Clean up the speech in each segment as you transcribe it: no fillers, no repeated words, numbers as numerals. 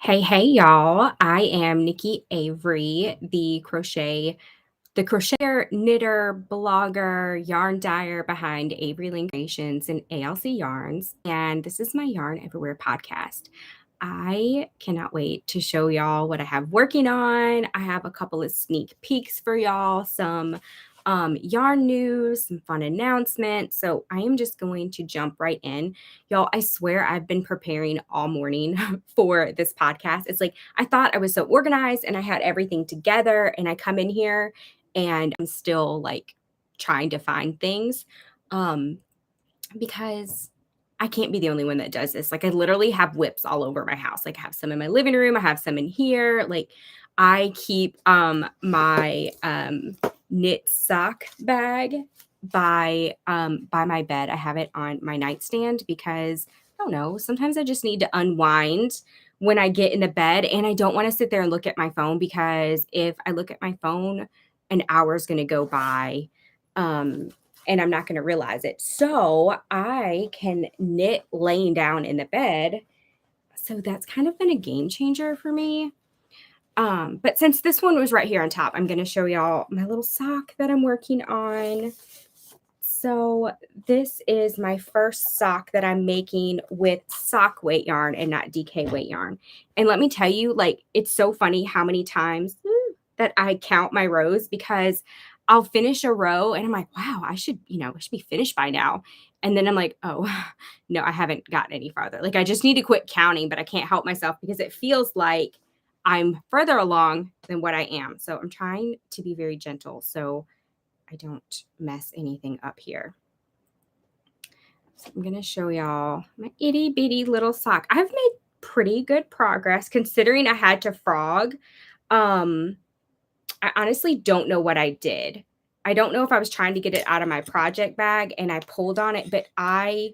Hey, y'all. I am Nicky Avery, the crocheter, knitter, blogger, yarn dyer behind Avery Link Creations and ALC Yarns. And this is my Yarn Everywhere podcast. I cannot wait to show y'all what I have working on. I have a couple of sneak peeks for y'all, some yarn news, some fun announcements. So I am just going to jump right in. Y'all, I swear I've been preparing all morning for this podcast. It's like I thought I was so organized and I had everything together, and I come in here and I'm still like trying to find things um, because I can't be the only one that does this. Like I literally have whips all over my house. Like I have some in my living room, I have some in here. Like I keep my knit sock bag by my bed. I have it on my nightstand because I don't know, sometimes I just need to unwind when I get in the bed, and I don't want to sit there and look at my phone, because if I look at my phone, an hour is going to go by. And I'm not going to realize it. So I can knit laying down in the bed. So that's kind of been a game changer for me. But since this one was right here on top, I'm going to show y'all my little sock that I'm working on. So this is my first sock that I'm making with sock weight yarn and not DK weight yarn. And let me tell you, like, it's so funny how many times that I count my rows, because I'll finish a row and I'm like, wow, I should be finished by now. And then I'm like, oh, no, I haven't gotten any farther. Like I just need to quit counting, but I can't help myself because it feels like I'm further along than what I am. So I'm trying to be very gentle so I don't mess anything up here. So I'm going to show y'all my itty bitty little sock. I've made pretty good progress considering I had to frog. I honestly don't know what I did. I don't know if I was trying to get it out of my project bag and I pulled on it, but I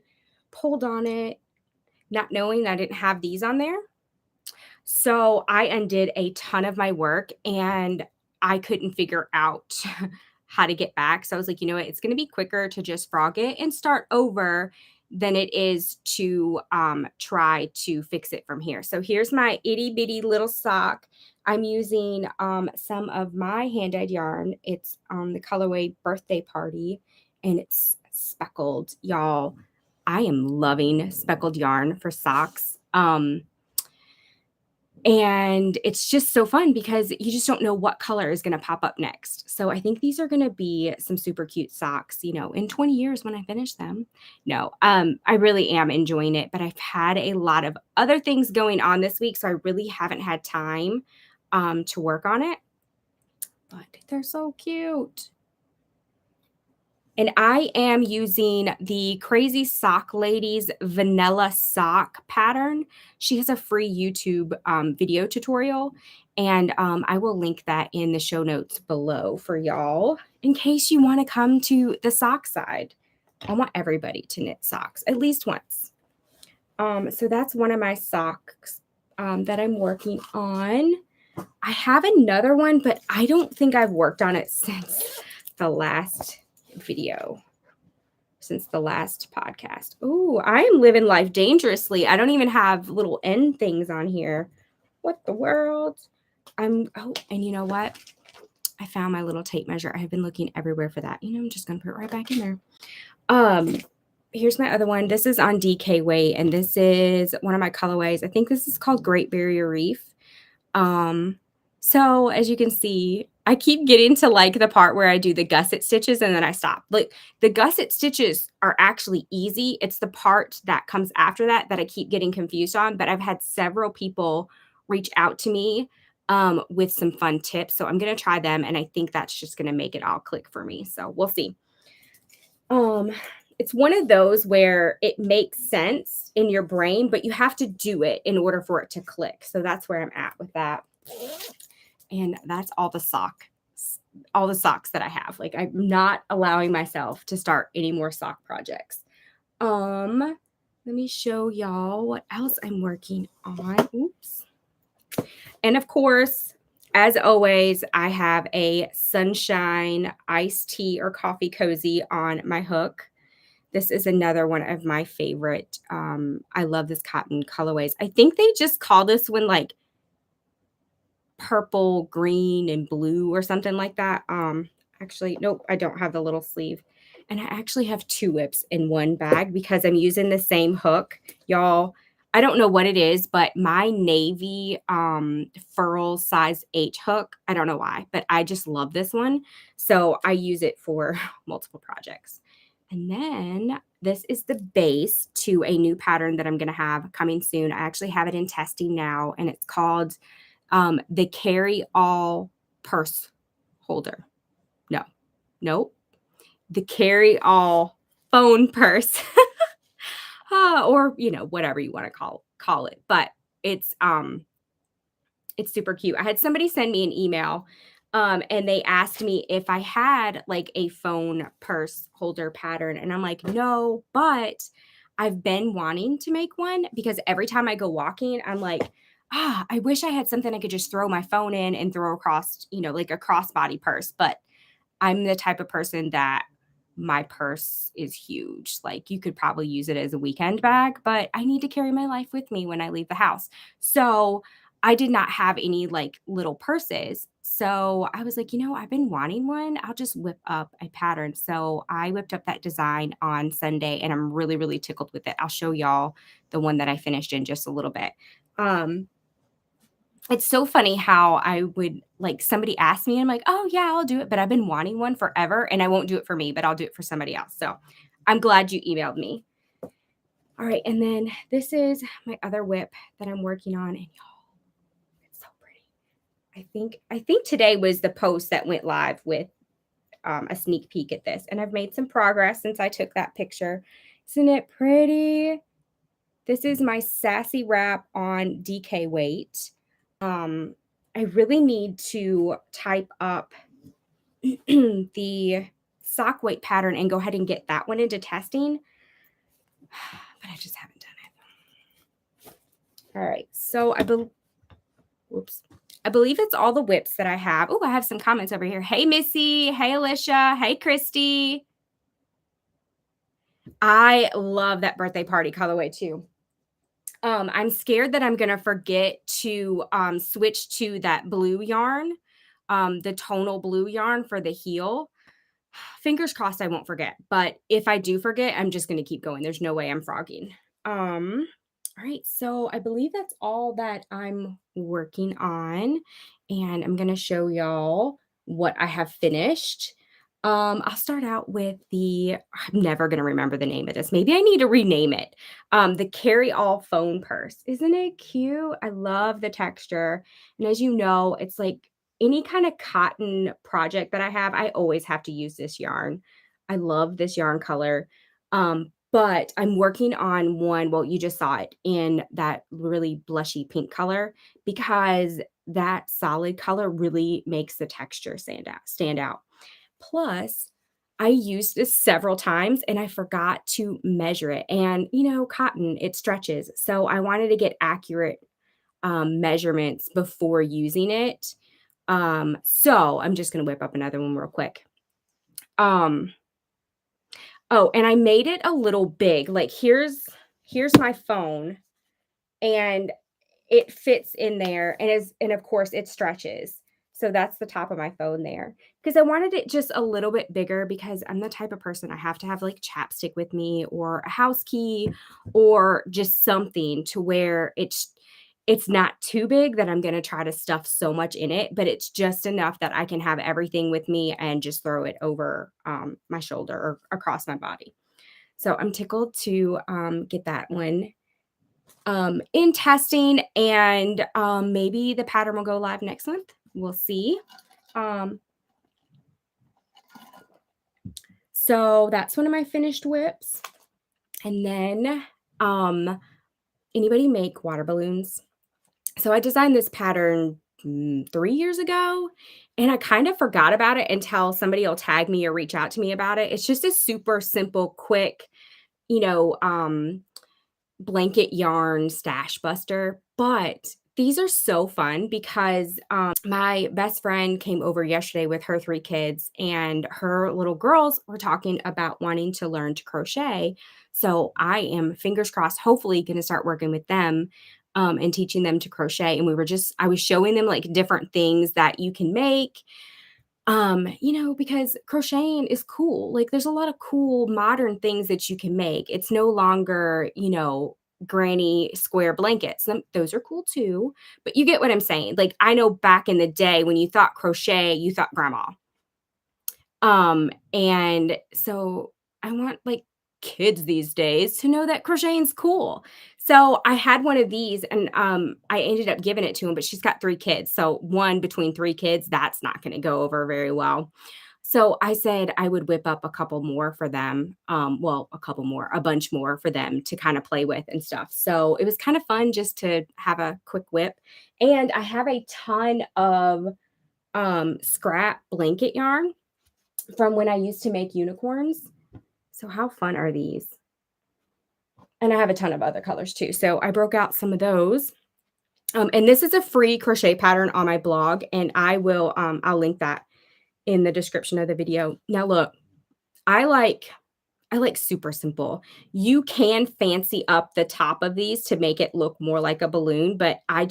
pulled on it not knowing that I didn't have these on there. So I undid a ton of my work and I couldn't figure out how to get back. So I was like, you know what? It's going to be quicker to just frog it and start over than it is to try to fix it from here. So here's my itty bitty little sock. I'm using some of my hand dyed yarn. It's the colorway Birthday Party, and it's speckled. Y'all, I am loving speckled yarn for socks. And it's just so fun because you just don't know what color is going to pop up next. So I think these are going to be some super cute socks, in 20 years when I finish them. No, I really am enjoying it, but I've had a lot of other things going on this week, so I really haven't had time to work on it. But they're so cute. And I am using the Crazy Sock Lady's vanilla sock pattern. She has a free YouTube video tutorial, and I will link that in the show notes below for y'all in case you want to come to the sock side. I want everybody to knit socks at least once. So that's one of my socks that I'm working on. I have another one, but I don't think I've worked on it since the last video, since the last podcast. Oh, I am living life dangerously. I don't even have little end things on here. What the world? And you know what? I found my little tape measure. I have been looking everywhere for that. I'm just going to put it right back in there. Here's my other one. This is on DK weight, and this is one of my colorways. I think this is called Great Barrier Reef. So as you can see, I keep getting to like the part where I do the gusset stitches and then I stop. Like the gusset stitches are actually easy. It's the part that comes after that I keep getting confused on, but I've had several people reach out to me with some fun tips. So I'm going to try them, and I think that's just going to make it all click for me. So we'll see. It's one of those where it makes sense in your brain, but you have to do it in order for it to click. So that's where I'm at with that. And that's all the socks that I have. Like I'm not allowing myself to start any more sock projects. Let me show y'all what else I'm working on. Oops. And of course, as always, I have a sunshine iced tea or coffee cozy on my hook. This is another one of my favorite. I love this cotton colorways. I think they just call this one like purple, green, and blue or something like that. Actually, nope, I don't have the little sleeve. And I actually have 2 whips in one bag because I'm using the same hook. Y'all, I don't know what it is, but my navy furl size H hook, I don't know why, but I just love this one. So I use it for multiple projects. And then this is the base to a new pattern that I'm going to have coming soon. I actually have it in testing now, and it's called the Carry All Purse Holder. No, nope. The Carry All Phone Purse. Or whatever you want to call it, but it's it's super cute. I had somebody send me an email, and they asked me if I had like a phone purse holder pattern, and I'm like, no, but I've been wanting to make one because every time I go walking, I'm like, I wish I had something I could just throw my phone in and throw across, like a crossbody purse. But I'm the type of person that my purse is huge. Like you could probably use it as a weekend bag, but I need to carry my life with me when I leave the house. So I did not have any like little purses. So I was like, I've been wanting one. I'll just whip up a pattern. So I whipped up that design on Sunday and I'm really, really tickled with it. I'll show y'all the one that I finished in just a little bit. It's so funny how I would like somebody ask me, and I'm like, oh, yeah, I'll do it. But I've been wanting one forever and I won't do it for me, but I'll do it for somebody else. So I'm glad you emailed me. All right. And then this is my other whip that I'm working on. And y'all, it's so pretty. I think today was the post that went live with a sneak peek at this. And I've made some progress since I took that picture. Isn't it pretty? This is my Sassy Wrap on DK weight. I really need to type up the sock weight pattern and go ahead and get that one into testing, but I just haven't done it. All right, so I believe it's all the whips that I have. Oh, I have some comments over here. Hey, Missy. Hey, Alicia. Hey, Christy. I love that birthday party colorway too. I'm scared that I'm going to forget to switch to that blue yarn, the tonal blue yarn for the heel. Fingers crossed I won't forget. But if I do forget, I'm just going to keep going. There's no way I'm frogging. All right. So I believe that's all that I'm working on. And I'm going to show y'all what I have finished. I'll start out with I'm never going to remember the name of this. Maybe I need to rename it. The Carry All Phone Purse. Isn't it cute? I love the texture. And as you know, it's like any kind of cotton project that I have, I always have to use this yarn. I love this yarn color. But I'm working on one. Well, you just saw it in that really blushy pink color because that solid color really makes the texture stand out. Plus, I used this several times and I forgot to measure it. And, cotton, it stretches. So I wanted to get accurate measurements before using it. So I'm just going to whip up another one real quick. Oh, and I made it a little big. Like here's my phone and it fits in there and of course it stretches. So that's the top of my phone there. Because I wanted it just a little bit bigger because I'm the type of person I have to have like chapstick with me or a house key or just something to where it's not too big that I'm going to try to stuff so much in it, but it's just enough that I can have everything with me and just throw it over my shoulder or across my body. So I'm tickled to get that one in testing, and maybe the pattern will go live next month. We'll see. So that's one of my finished whips. And then anybody make water balloons? So I designed this pattern 3 years ago, and I kind of forgot about it until somebody will tag me or reach out to me about it. It's just a super simple, quick, you know, blanket yarn stash buster. But these are so fun because my best friend came over yesterday with her 3 kids, and her little girls were talking about wanting to learn to crochet. So I am, fingers crossed, hopefully going to start working with them and teaching them to crochet. And I was showing them like different things that you can make, because crocheting is cool. Like there's a lot of cool modern things that you can make. It's no longer, granny square blankets. Those are cool too, but you get what I'm saying. Like I know back in the day when you thought crochet, you thought grandma. And so I want like kids these days to know that crocheting's cool. So I had one of these and I ended up giving it to him, but she's got 3 kids. So one between 3 kids, that's not going to go over very well. So I said I would whip up a couple more for them. A bunch more for them to kind of play with and stuff. So it was kind of fun just to have a quick whip. And I have a ton of scrap blanket yarn from when I used to make unicorns. So how fun are these? And I have a ton of other colors too. So I broke out some of those. And this is a free crochet pattern on my blog, and I'll link that in the description of the video. Now look, I like super simple. You can fancy up the top of these to make it look more like a balloon, but I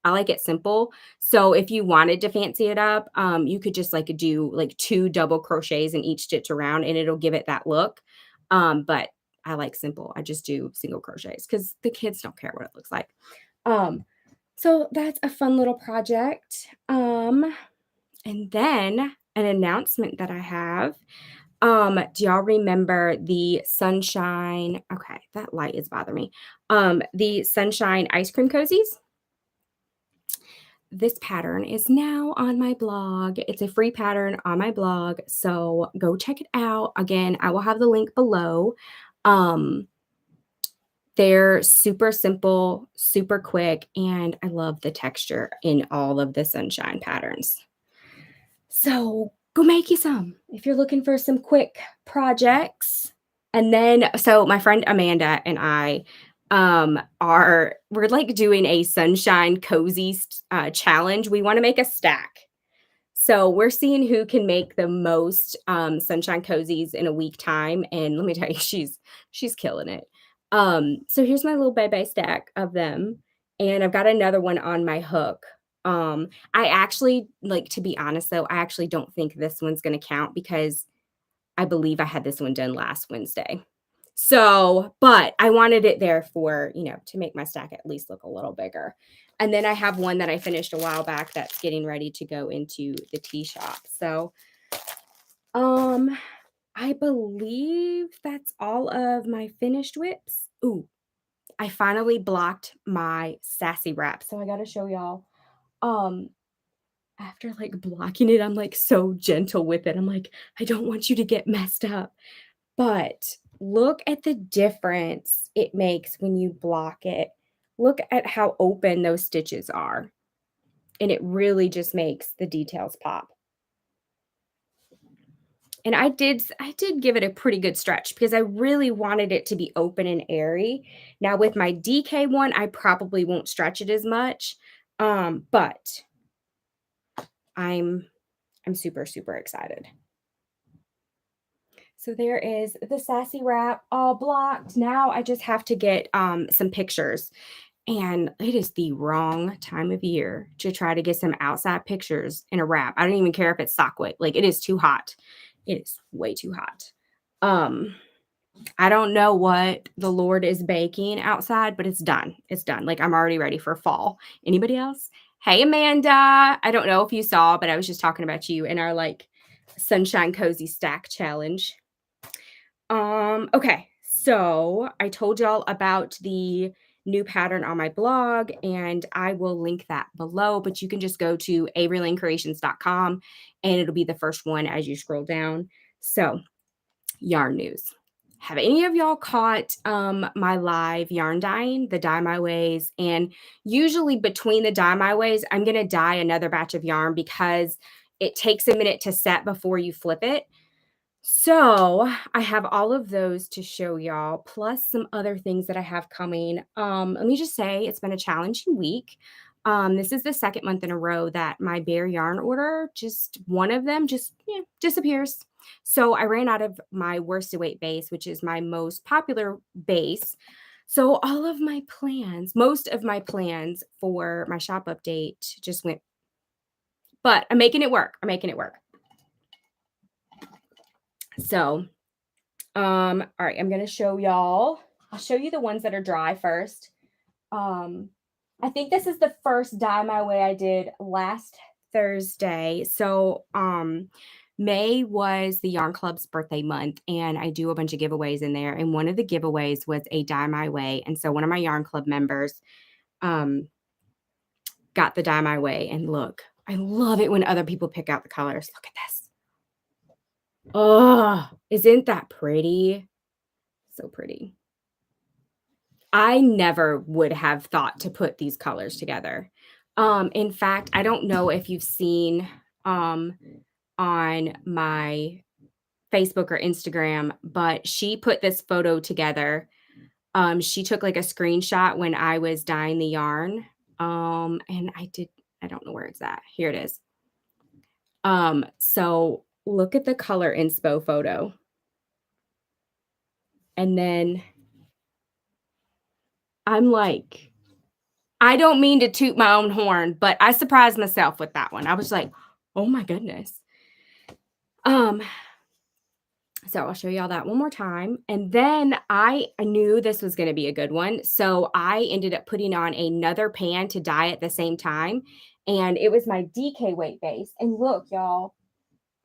like it simple. So if you wanted to fancy it up, you could just like do like 2 double crochets in each stitch around and it'll give it that look. But I like simple. I just do single crochets because the kids don't care what it looks like. So that's a fun little project. And then an announcement that I have. Do y'all remember the sunshine? Okay, that light is bothering me. The sunshine ice cream cozies. This pattern is now on my blog. It's a free pattern on my blog, so go check it out. Again, I will have the link below. They're super simple, super quick, and I love the texture in all of the sunshine patterns. So go make you some if you're looking for some quick projects. And then, so my friend Amanda and I we're like doing a sunshine cozy challenge. We want to make a stack. So we're seeing who can make the most sunshine cozies in a week time. And let me tell you, she's killing it. So here's my little bebe stack of them. And I've got another one on my hook. I actually, like, to be honest though, I actually don't think this one's going to count because I believe I had this one done last Wednesday. So, but I wanted it there for, to make my stack at least look a little bigger. And then I have one that I finished a while back that's getting ready to go into the tea shop. So, I believe that's all of my finished whips. Ooh, I finally blocked my sassy wrap. So I got to show y'all. After like blocking it, I'm like so gentle with it. I'm like, I don't want you to get messed up. But look at the difference it makes when you block it. Look at how open those stitches are. And it really just makes the details pop. And I did give it a pretty good stretch because I really wanted it to be open and airy. Now with my DK one, I probably won't stretch it as much. But I'm super, super excited. So there is the sassy wrap all blocked. Now I just have to get some pictures. And it is the wrong time of year to try to get some outside pictures in a wrap. I don't even care if it's sock wet. Like it is too hot. It is way too hot. I don't know what the Lord is baking outside, but it's done. It's done. Like I'm already ready for fall. Anybody else? Hey, Amanda. I don't know if you saw, but I was just talking about you in our like sunshine cozy stack challenge. Okay. So I told y'all about the new pattern on my blog and I will link that below, but you can just go to averylanecreations.com and it'll be the first one as you scroll down. So yarn news. Have any of y'all caught my live yarn dyeing, the Dye My Ways? And usually between the Dye My Ways, I'm going to dye another batch of yarn because it takes a minute to set before you flip it. So I have all of those to show y'all, plus some other things that I have coming. Let me just say it's been a challenging week. This is the second month in a row that my bare yarn order, just one of them just disappears. So I ran out of my worsted weight base, which is my most popular base. So all of my plans, most of my plans for my shop update just went, but I'm making it work. I'm making it work. So, all right, I'm gonna show y'all. I'll show you the ones that are dry first. Um, I think this is the first Dye My Way I did last Thursday. So, May was the Yarn Club's birthday month, and I do a bunch of giveaways in there. And one of the giveaways was a Dye My Way. And so one of my Yarn Club members um got the Dye My Way. And look, I love it when other people pick out the colors. Look at this. Oh, isn't that pretty? So pretty. I never would have thought to put these colors together. In fact, I don't know if you've seen on my Facebook or Instagram, but she put this photo together. She took like a screenshot when I was dyeing the yarn. And I don't know where it's at. Here it is. So look at the color inspo photo. And then I'm like, I don't mean to toot my own horn, but I surprised myself with that one. I was like, oh my goodness. So I'll show y'all that one more time. And then I knew this was going to be a good one. So I ended up putting on another pan to dye at the same time. And it was my DK weight base. And look, y'all,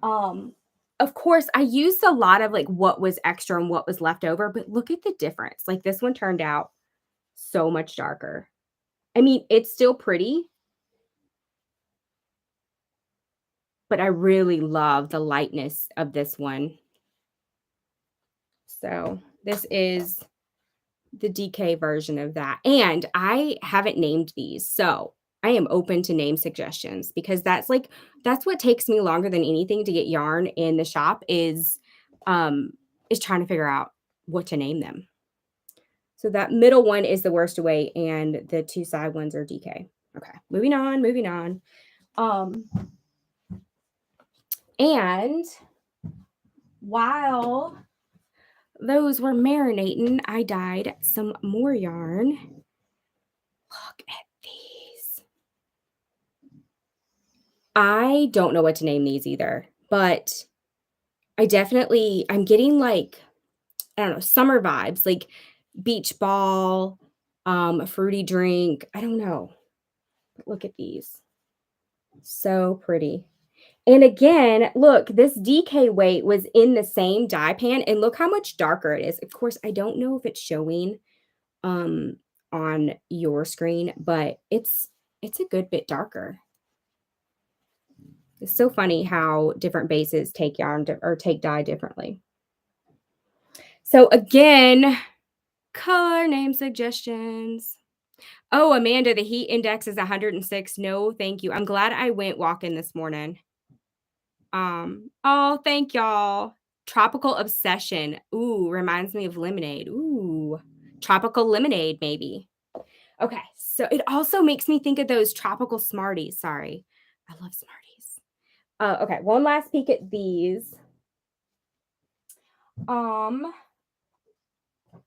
of course, I used a lot of like what was extra and what was left over, but look at the difference. Like this one turned out so much darker. I mean, it's still pretty, but I really love the lightness of this one. So this is the DK version of that. And I haven't named these. So I am open to name suggestions because that's what takes me longer than anything to get yarn in the shop is trying to figure out what to name them. So that middle one is the worst away and the two side ones are DK. Okay, moving on. And while those were marinating, I dyed some more yarn. Look at these. I don't know what to name these either, but I'm getting like, I don't know, summer vibes, like beach ball, fruity drink. I don't know. But look at these. So pretty. And again, look, this DK weight was in the same dye pan and look how much darker it is. Of course, I don't know if it's showing on your screen, but it's a good bit darker. It's so funny how different bases take yarn or take dye differently. So again, color name suggestions. Oh, Amanda, the heat index is 106. No, thank you. I'm glad I went walking this morning. Oh, thank y'all. Tropical Obsession. Ooh, reminds me of lemonade. Ooh, tropical lemonade, maybe. Okay, so it also makes me think of those tropical Smarties. Sorry, I love Smarties. Okay, one last peek at these. All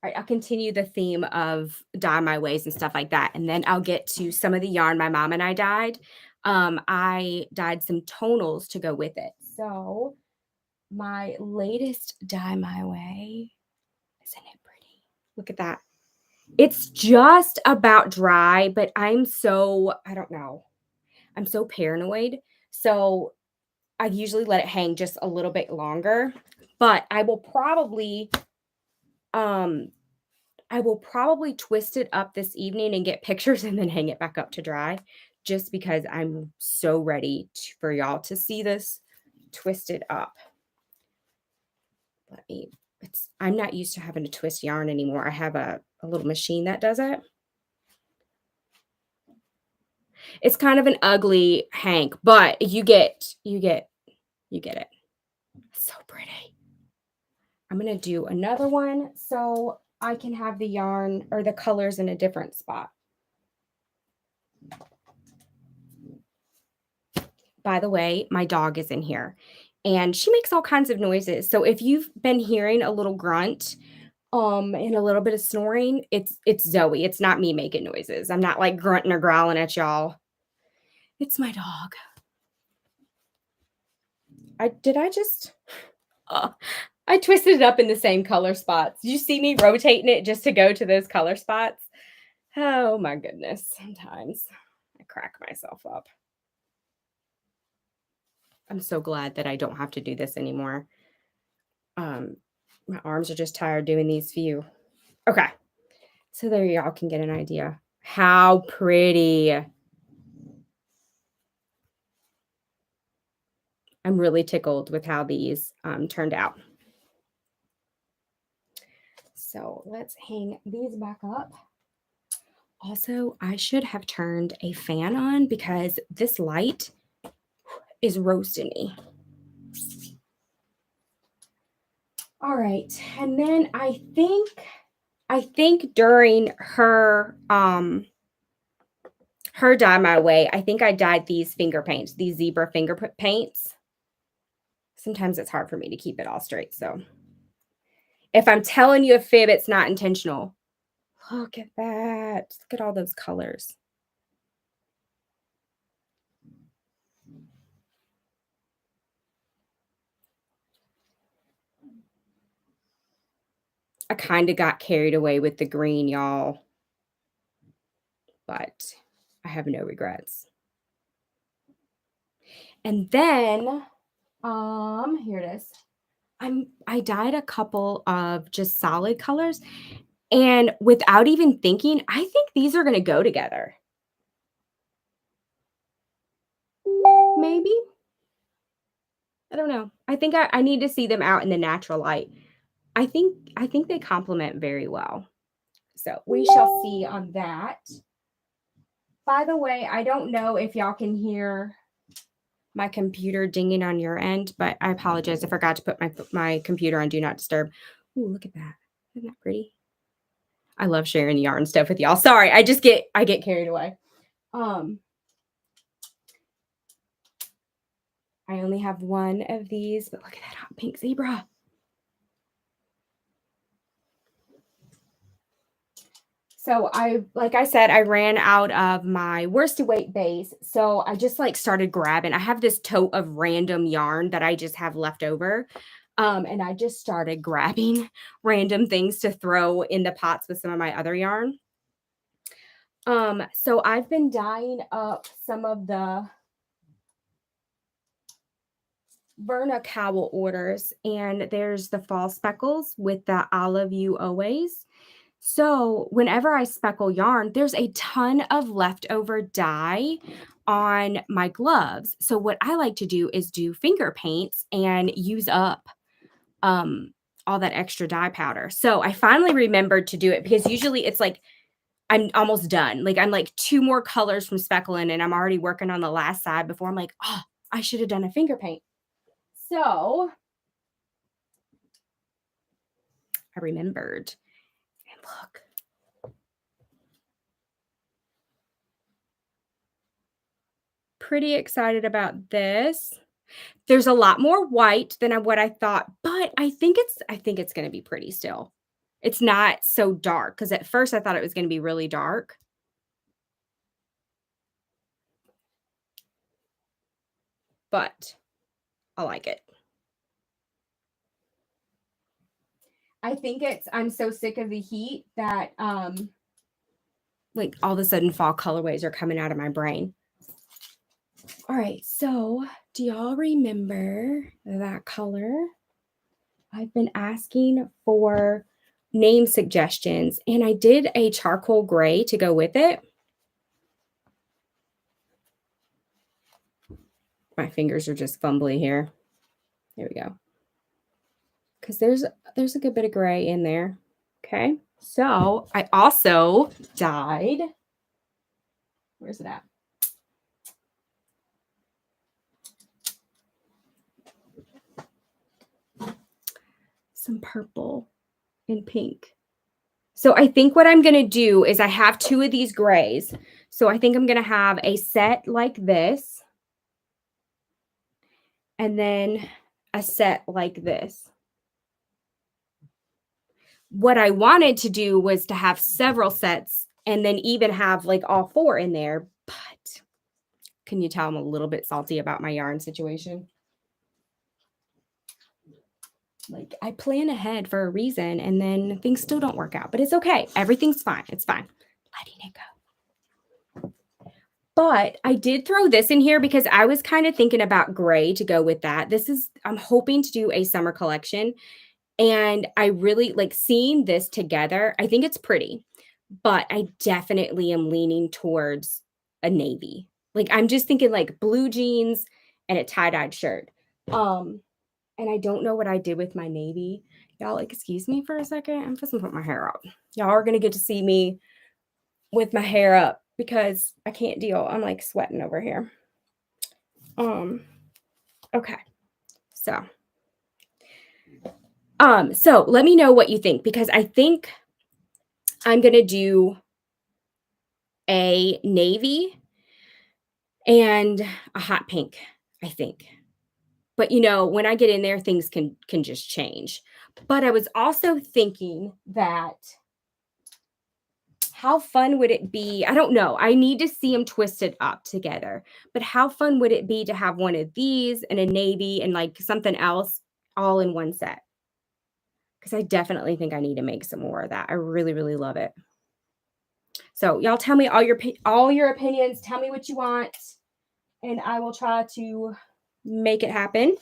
right, I'll continue the theme of dye my ways and stuff like that, and then I'll get to some of the yarn my mom and I dyed. I dyed some tonals to go with it. So my latest dye my way, isn't it pretty? Look at that. It's just about dry, but I don't know. I'm so paranoid. So I usually let it hang just a little bit longer, but I will probably twist it up this evening and get pictures and then hang it back up to dry just because I'm so ready for y'all to see this twisted up. I'm not used to having to twist yarn anymore. I have a little machine that does it. It's kind of an ugly hank, but you get it. It's so pretty. I'm going to do another one so I can have the yarn or the colors in a different spot. By the way, my dog is in here and she makes all kinds of noises. So if you've been hearing a little grunt, and a little bit of snoring. It's Zoe. It's not me making noises. I'm not like grunting or growling at y'all. It's my dog. I just I twisted it up in the same color spots. You see me rotating it just to go to those color spots? Oh my goodness. Sometimes I crack myself up. I'm so glad that I don't have to do this anymore. My arms are just tired doing these few. Okay. So there y'all can get an idea. How pretty. I'm really tickled with how these turned out. So let's hang these back up. Also, I should have turned a fan on because this light is roasting me. All right. And then I think during her dye my way, I think I dyed these finger paints, these zebra finger paints. Sometimes it's hard for me to keep it all straight. So if I'm telling you a fib, it's not intentional. Look at that. Look at all those colors. I kind of got carried away with the green, y'all. But I have no regrets. And then, here it is. I dyed a couple of just solid colors, and without even thinking, I think these are going to go together. Maybe. I don't know. I think I need to see them out in the natural light. I think they complement very well. So we shall see on that. By the way, I don't know if y'all can hear my computer dinging on your end, but I apologize. I forgot to put my computer on Do Not Disturb. Ooh, look at that. Isn't that pretty? I love sharing yarn stuff with y'all. Sorry, I get carried away. I only have one of these, but look at that hot pink zebra. So like I said, I ran out of my worsted weight base. So I just like started grabbing. I have this tote of random yarn that I just have left over. And I just started grabbing random things to throw in the pots with some of my other yarn. So I've been dyeing up some of the Verna Cowl orders, and there's the fall speckles with the I Love You Always. So whenever I speckle yarn, there's a ton of leftover dye on my gloves. So what I like to do is do finger paints and use up all that extra dye powder. So I finally remembered to do it because usually it's like I'm almost done. Like I'm like 2 more colors from speckling and I'm already working on the last side before I'm like, oh, I should have done a finger paint. So I remembered. And look. Pretty excited about this. There's a lot more white than what I thought, but I think it's going to be pretty still. It's not so dark because at first I thought it was going to be really dark. But I like it. I think I'm so sick of the heat that like all of a sudden fall colorways are coming out of my brain. All right, so do y'all remember that color? I've been asking for name suggestions, and I did a charcoal gray to go with it. My fingers are just fumbly here. There we go. Because there's a good bit of gray in there. Okay, so I also dyed. Where's it at? Some purple and pink. So I think what I'm going to do is I have 2 of these grays. So I think I'm going to have a set like this. And then a set like this. what I wanted to do was to have several sets and then even have like all 4 in there, but can you tell I'm a little bit salty about my yarn situation? Like, I plan ahead for a reason and then things still don't work out, but it's okay. Everything's fine. It's fine. Letting it go. But I did throw this in here because I was kind of thinking about gray to go with that. I'm hoping to do a summer collection, and I really like seeing this together. I think it's pretty, but I definitely am leaning towards a navy. Like, I'm just thinking like blue jeans and a tie-dyed shirt. Um, and I don't know what I did with my navy. Y'all, excuse me for a second. I'm just gonna put my hair up. Y'all are gonna get to see me with my hair up because I can't deal. I'm like sweating over here. Um, okay. So, so let me know what you think because I think I'm gonna do a navy and a hot pink, I think. But when I get in there, things can just change. But I was also thinking that how fun would it be? I don't know. I need to see them twisted up together. But how fun would it be to have one of these and a navy and like something else all in one set? Because I definitely think I need to make some more of that. I really, really love it. So y'all tell me all your opinions. Tell me what you want, and I will try to make it happen.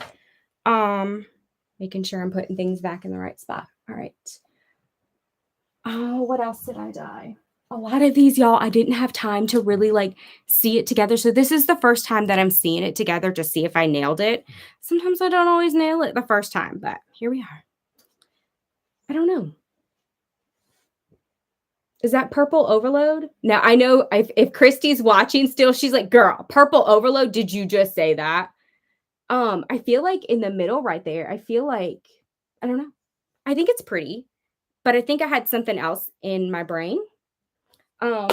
Making sure I'm putting things back in the right spot. All right. Oh, what else did I dye? A lot of these, y'all, I didn't have time to really like see it together. So this is the first time that I'm seeing it together to see if I nailed it. Sometimes I don't always nail it the first time, but here we are. I don't know. Is that purple overload? Now I know if Christy's watching still, she's like, girl, purple overload. Did you just say that? I feel like in the middle right there, I feel like, I don't know. I think it's pretty, but I think I had something else in my brain. I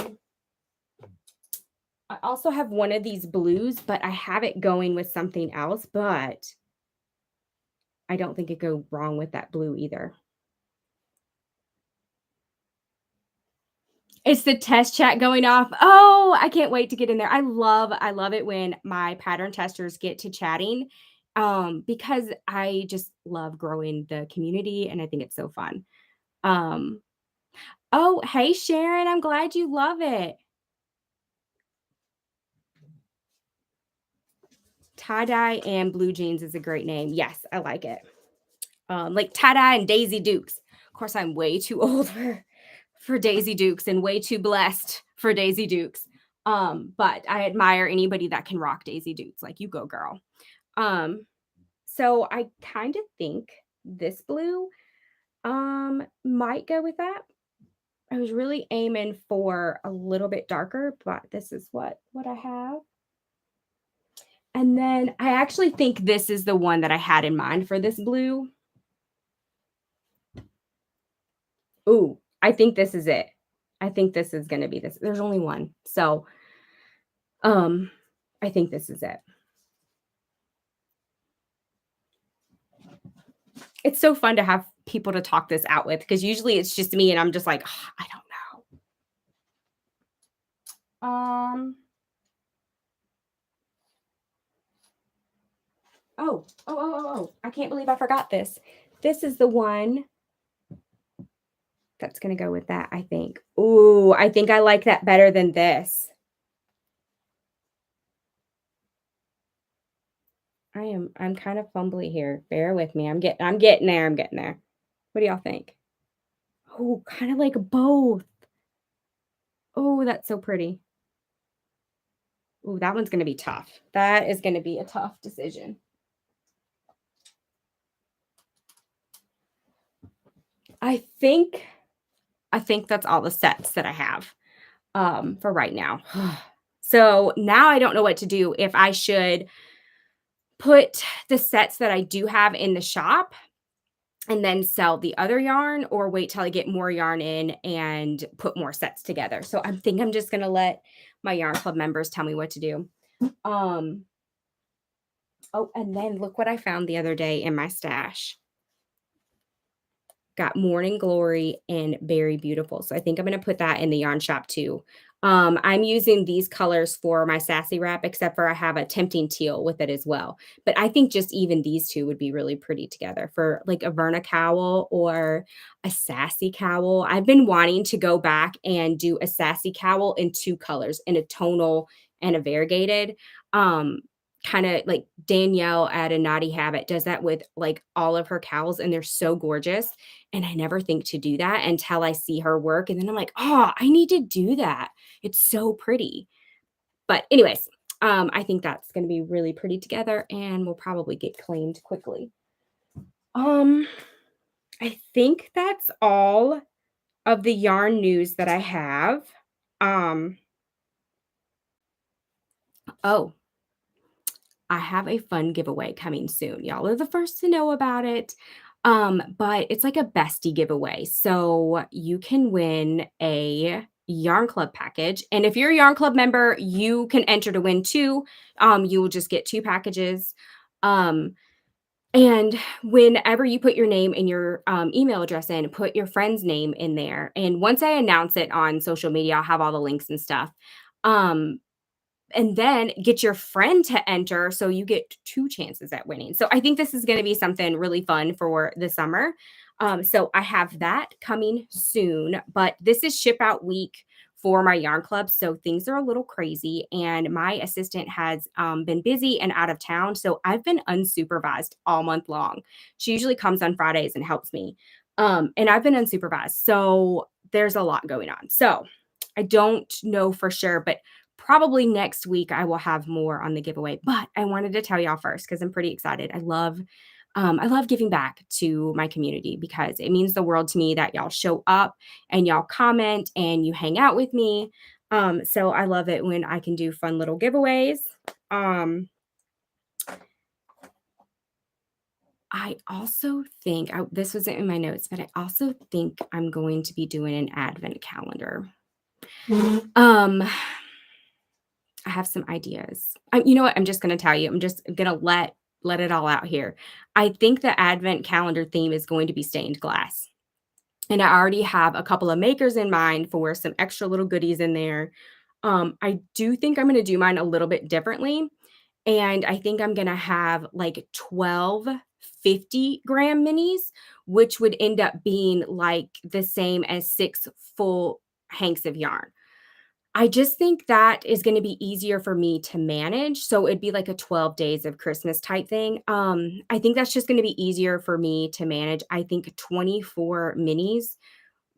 also have one of these blues, but I have it going with something else, but I don't think it go wrong with that blue either. It's the test chat going off. Oh, I can't wait to get in there. I love it when my pattern testers get to chatting, because I just love growing the community and I think it's so fun. Um, oh, hey Sharon, I'm glad you love it. Tie-dye and blue jeans is a great name. Yes, I like it. Like tie-dye and Daisy Dukes. Of course, I'm way too old for Daisy Dukes and way too blessed for Daisy Dukes. But I admire anybody that can rock Daisy Dukes. Like, you go, girl. So I kind of think this blue might go with that. I was really aiming for a little bit darker, but this is what I have. And then I actually think this is the one that I had in mind for this blue. Ooh, I think this is it. I think this is going to be this. There's only one. So, I think this is it. It's so fun to have people to talk this out with because usually it's just me and I'm just like, "Ah, I don't know." Oh. I can't believe I forgot this. This is the one that's going to go with that, I think. Ooh, I think I like that better than this. I'm kind of fumbly here. Bear with me. I'm getting there. I'm getting there. What do y'all think? Oh, kind of like both. Oh, that's so pretty. Oh, that one's going to be tough. That is going to be a tough decision. I think that's all the sets that I have for right now. So now I don't know what to do, if I should put the sets that I do have in the shop and then sell the other yarn, or wait till I get more yarn in and put more sets together. So I think I'm just going to let my yarn club members tell me what to do. Oh, and then look what I found the other day in my stash. got Morning Glory and Berry Beautiful. So I think I'm gonna put that in the yarn shop too. I'm using these colors for my sassy wrap, except for I have a tempting teal with it as well. But I think just even these two would be really pretty together for like a Verna cowl or a sassy cowl. I've been wanting to go back and do a sassy cowl in two colors, in a tonal and a variegated. Um, Kind of like Danielle at a Naughty Habit does that with like all of her cowls, and they're so gorgeous. And I never think to do that until I see her work. And then I'm like, oh, I need to do that. It's so pretty. But, anyways, I think that's going to be really pretty together and will probably get claimed quickly. Um, I think that's all of the yarn news that I have. Um, oh, I have a fun giveaway coming soon. Y'all are the first to know about it. But it's like a bestie giveaway. So you can win a Yarn Club package. And if you're a Yarn Club member, you can enter to win two. You will just get two packages. Um, and whenever you put your name and your email address in, put your friend's name in there. And once I announce it on social media, I'll have all the links and stuff. Um, and then get your friend to enter so you get two chances at winning. So I think this is going to be something really fun for the summer. So I have that coming soon, but this is ship out week for my yarn club. So things are a little crazy, and my assistant has been busy and out of town. So I've been unsupervised all month long. She usually comes on Fridays and helps me. And I've been unsupervised. So there's a lot going on. So I don't know for sure, but probably next week I will have more on the giveaway. But I wanted to tell y'all first because I'm pretty excited. I love giving back to my community because it means the world to me that y'all show up and y'all comment and you hang out with me. So I love it when I can do fun little giveaways. Um, I also think this wasn't in my notes, but I also think I'm going to be doing an advent calendar. Um, I have some ideas. You know what? I'm just going to tell you. I'm just going to let it all out here. I think the advent calendar theme is going to be stained glass. And I already have a couple of makers in mind for some extra little goodies in there. I do think I'm going to do mine a little bit differently. And I think I'm going to have like 12 50-gram minis, which would end up being like the same as 6 full hanks of yarn. I just think that is gonna be easier for me to manage, so it'd be like a 12 days of Christmas type thing. I think that's just gonna be easier for me to manage. I think 24 minis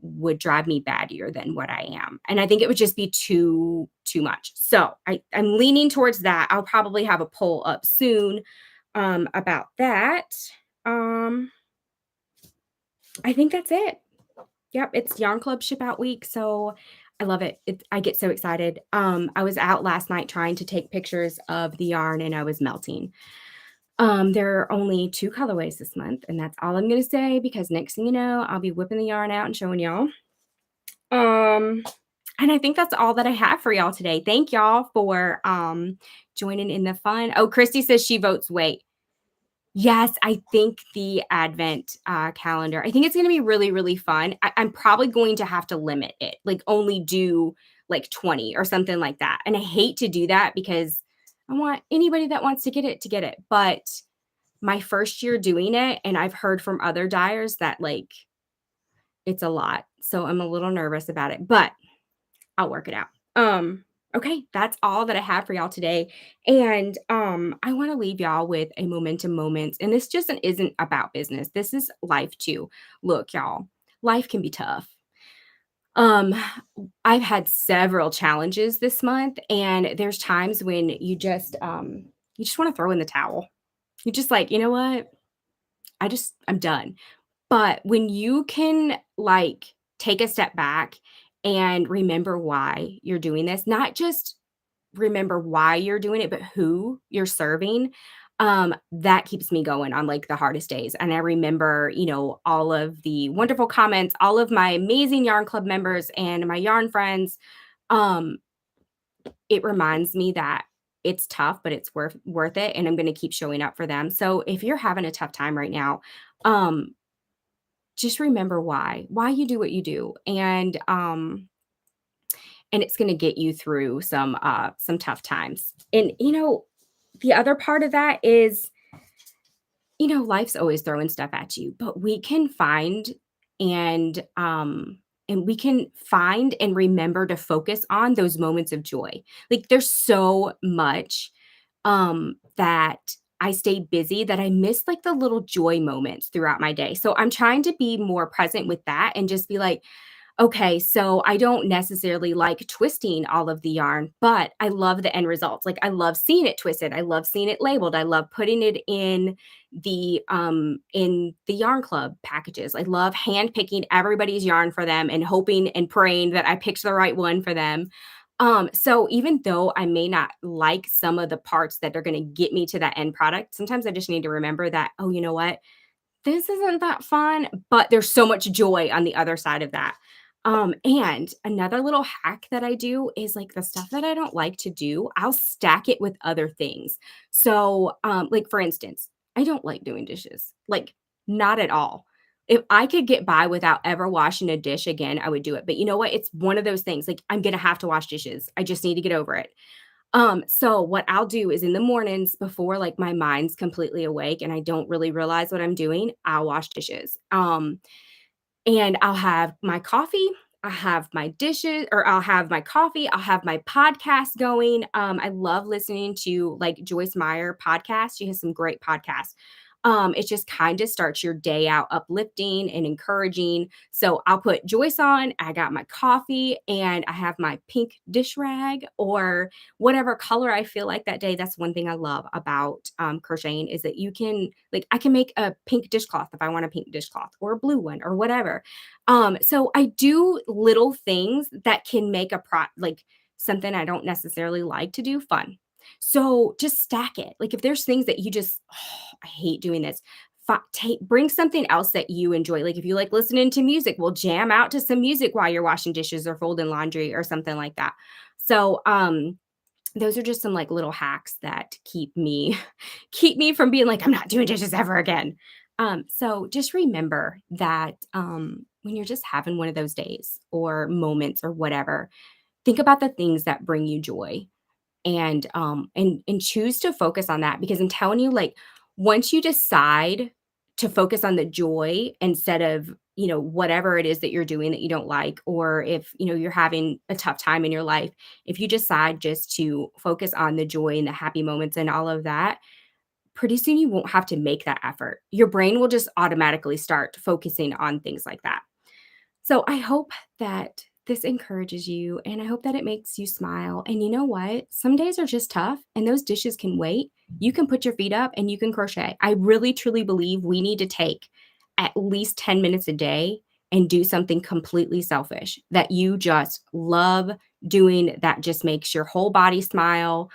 would drive me battier than what I am, and I think it would just be too much. So I'm leaning towards that. I'll probably have a poll up soon, about that. Um, I think that's it. Yep, it's Yarn Club ship out week, so I love it. I get so excited. I was out last night trying to take pictures of the yarn and I was melting. There are only 2 colorways this month, and that's all I'm gonna say because next thing you know, I'll be whipping the yarn out and showing y'all. Um, and I think that's all that I have for y'all today. Thank y'all for joining in the fun. Oh, Christy says she votes wait. Yes, I think the advent, calendar I think it's gonna be really, really fun. I'm probably going to have to limit it, like, only do, like, 20 or something like that, and I hate to do that because I want anybody that wants to get it, but my first year doing it, and I've heard from other dyers that, like, it's a lot, so I'm a little nervous about it, but I'll work it out. Okay, that's all that I have for y'all today. And I want to leave y'all with a momentum moment. And this just isn't about business. This is life too. Look, y'all, life can be tough. Um, I've had several challenges this month, and there's times when you just want to throw in the towel. You're just like, you know what? I'm done. But when you can, like, take a step back and remember why you're doing this, not just remember why you're doing it, but who you're serving, that keeps me going on, like, the hardest days, and I remember, all of the wonderful comments, all of my amazing Yarn Club members and my yarn friends. um, it reminds me that it's tough, but it's worth it, and I'm gonna keep showing up for them. So if you're having a tough time right now, um just remember why you do what you do, and it's going to get you through some tough times. And the other part of that is, life's always throwing stuff at you, but and we can find and remember to focus on those moments of joy. Like, there's so much that I stay busy that I miss, like, the little joy moments throughout my day. So I'm trying to be more present with that and just be like, okay, so I don't necessarily like twisting all of the yarn, but I love the end results. Like, I love seeing it twisted. I love seeing it labeled. I love putting it in the yarn club packages. I love hand picking everybody's yarn for them and hoping and praying that I picked the right one for them. So even though I may not like some of the parts that are going to get me to that end product, sometimes I just need to remember that, oh, you know what? This isn't that fun, but there's so much joy on the other side of that. And another little hack that I do is, like, the stuff that I don't like to do, I'll stack it with other things. So, like, for instance, I don't like doing dishes, like, not at all. If I could get by without ever washing a dish again, I would do it. But you know what? It's one of those things, like, I'm gonna have to wash dishes. I just need to get over it. So what I'll do is in the mornings before, like, my mind's completely awake and I don't really realize what I'm doing, I'll wash dishes. And I'll have my coffee, I have my dishes, or I'll have my coffee, I'll have my podcast going. I love listening to, like, Joyce Meyer podcast. She has some great podcasts. It just kind of starts your day out uplifting and encouraging. So I'll put Joyce on, I got my coffee, and I have my pink dish rag or whatever color I feel like that day. That's one thing I love about crocheting is that you can, like, I can make a pink dishcloth if I want a pink dishcloth or a blue one or whatever. So I do little things that can make like something I don't necessarily like to do fun. So just stack it. Like, if there's things that you just, oh, I hate doing this. Bring something else that you enjoy. Like, if you like listening to music, we'll jam out to some music while you're washing dishes or folding laundry or something like that. So, those are just some, like, little hacks that keep me from being like, I'm not doing dishes ever again. So just remember that when you're just having one of those days or moments or whatever, think about the things that bring you joy and choose to focus on that, because I'm telling you, like, once you decide to focus on the joy instead of, whatever it is that you're doing that you don't like, or if, you're having a tough time in your life, if you decide just to focus on the joy and the happy moments and all of that, pretty soon you won't have to make that effort. Your brain will just automatically start focusing on things like that. So I hope that this encourages you, and I hope that it makes you smile. And you know what? Some days are just tough and those dishes can wait. You can put your feet up and you can crochet. I really truly believe we need to take at least 10 minutes a day and do something completely selfish that you just love doing, that just makes your whole body smile.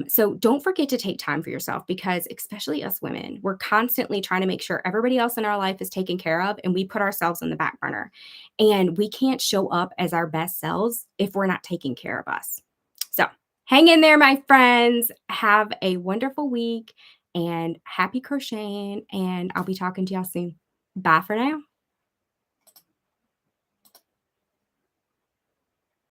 So don't forget to take time for yourself, because especially us women, we're constantly trying to make sure everybody else in our life is taken care of and we put ourselves on the back burner. And we can't show up as our best selves if we're not taking care of us. So hang in there, my friends. Have a wonderful week and happy crocheting. And I'll be talking to y'all soon. Bye for now.